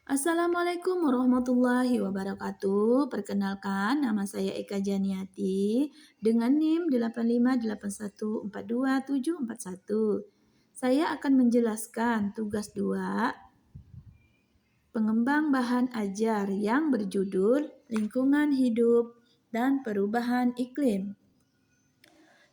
Assalamualaikum warahmatullahi wabarakatuh. Perkenalkan, nama saya Eka Janiati dengan NIM 8581427141. Saya akan menjelaskan tugas 2 pengembang bahan ajar yang berjudul Lingkungan Hidup dan Perubahan Iklim.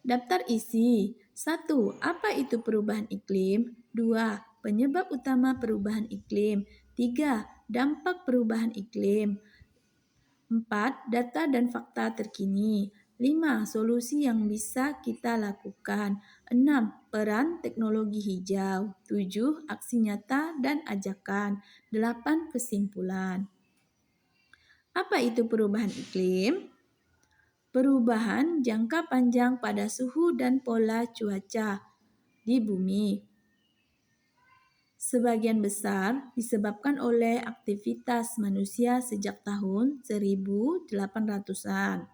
Daftar isi. 1. Apa itu perubahan iklim? 2. Penyebab utama perubahan iklim. 3. Dampak perubahan iklim. 4. Data dan fakta terkini. 5. Solusi yang bisa kita lakukan. 6. Peran teknologi hijau. 7. Aksi nyata dan ajakan. 8. Kesimpulan. Apa itu perubahan iklim? Perubahan jangka panjang pada suhu dan pola cuaca di bumi. Sebagian besar disebabkan oleh aktivitas manusia sejak tahun 1800-an.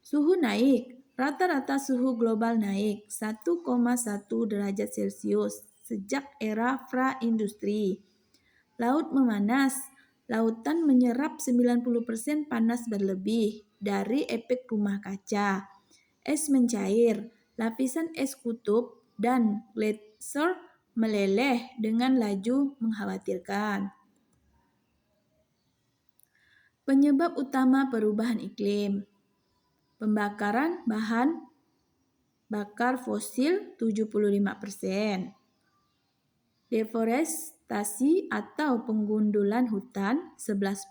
Suhu naik, rata-rata suhu global naik 1,1 derajat Celcius sejak era pra-industri. Laut memanas, lautan menyerap 90% panas berlebih dari efek rumah kaca. Es mencair, lapisan es kutub dan gletser meleleh dengan laju mengkhawatirkan. Penyebab utama perubahan iklim: pembakaran bahan bakar fosil 75%, deforestasi atau penggundulan hutan 11%,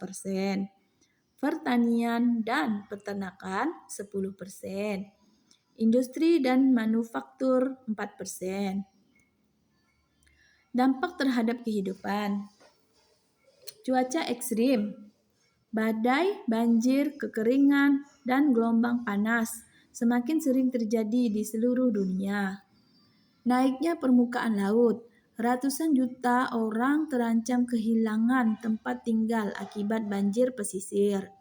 pertanian dan peternakan 10%, industri dan manufaktur 4%. Dampak terhadap kehidupan: cuaca ekstrim, badai, banjir, kekeringan, dan gelombang panas semakin sering terjadi di seluruh dunia. Naiknya permukaan laut, ratusan juta orang terancam kehilangan tempat tinggal akibat banjir pesisir.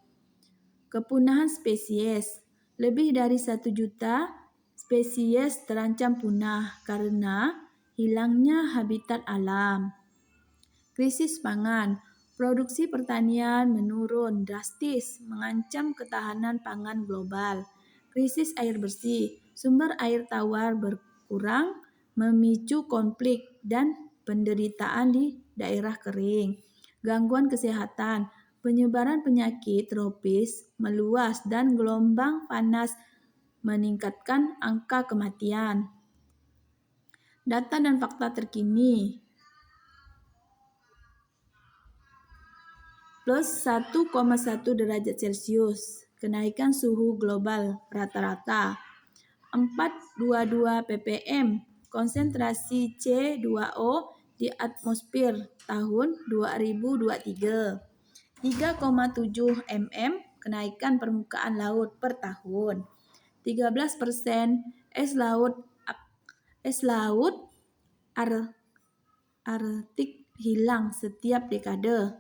Kepunahan spesies, lebih dari 1 juta spesies terancam punah karena hilangnya habitat alam. Krisis pangan, produksi pertanian menurun drastis mengancam ketahanan pangan global. Krisis air bersih, sumber air tawar berkurang memicu konflik dan penderitaan di daerah kering. Gangguan kesehatan, penyebaran penyakit tropis meluas dan gelombang panas meningkatkan angka kematian. Data dan fakta terkini: plus 1,1 derajat Celcius, kenaikan suhu global rata-rata. 422 ppm, konsentrasi C2O di atmosfer tahun 2023. 3,7 mm, kenaikan permukaan laut per tahun. 13% es laut Arktik hilang setiap dekade.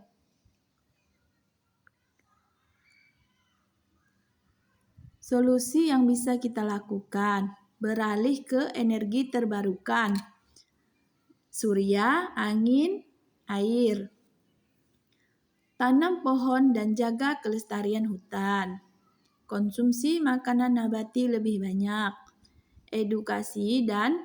Solusi yang bisa kita lakukan: beralih ke energi terbarukan, surya, angin, air. Tanam pohon dan jaga kelestarian hutan. Konsumsi makanan nabati lebih banyak. Edukasi dan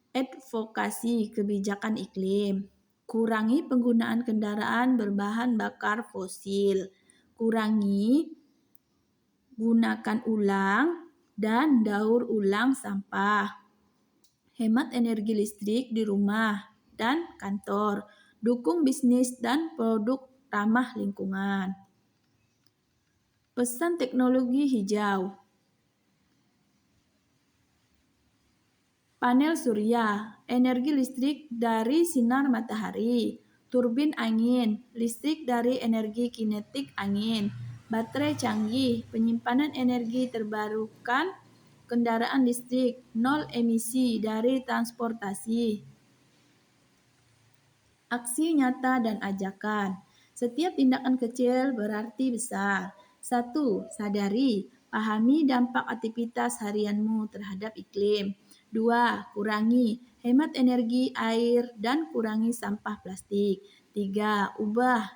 advokasi kebijakan iklim. Kurangi penggunaan kendaraan berbahan bakar fosil. Gunakan ulang dan daur ulang sampah. Hemat energi listrik di rumah dan kantor. Dukung bisnis dan produk ramah lingkungan. Pesan teknologi hijau. Panel surya, energi listrik dari sinar matahari. Turbin angin, listrik dari energi kinetik angin. Baterai canggih, penyimpanan energi terbarukan. Kendaraan listrik, nol emisi dari transportasi. Aksi nyata dan ajakan. Setiap tindakan kecil berarti besar. 1. Sadari, pahami dampak aktivitas harianmu terhadap iklim. 2. Kurangi, hemat energi, air, dan kurangi sampah plastik. 3. Ubah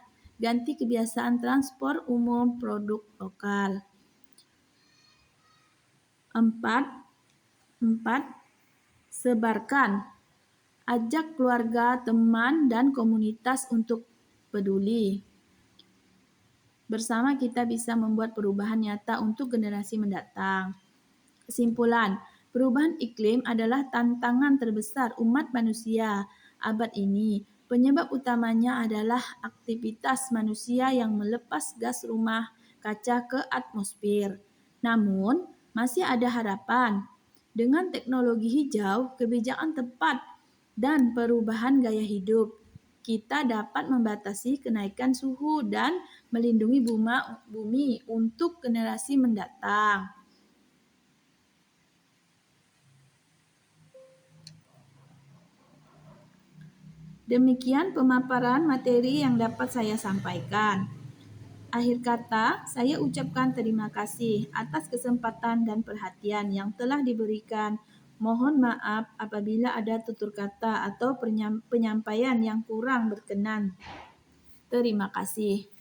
ganti kebiasaan transport umum produk lokal. 4. Sebarkan. Ajak keluarga, teman, dan komunitas untuk peduli. Bersama kita bisa membuat perubahan nyata untuk generasi mendatang. Kesimpulan, perubahan iklim adalah tantangan terbesar umat manusia abad ini. Penyebab utamanya adalah aktivitas manusia yang melepas gas rumah kaca ke atmosfer. Namun, masih ada harapan. Dengan teknologi hijau, kebijakan tepat, dan perubahan gaya hidup, kita dapat membatasi kenaikan suhu dan melindungi bumi untuk generasi mendatang. Demikian pemaparan materi yang dapat saya sampaikan. Akhir kata, saya ucapkan terima kasih atas kesempatan dan perhatian yang telah diberikan. Mohon maaf apabila ada tutur kata atau penyampaian yang kurang berkenan. Terima kasih.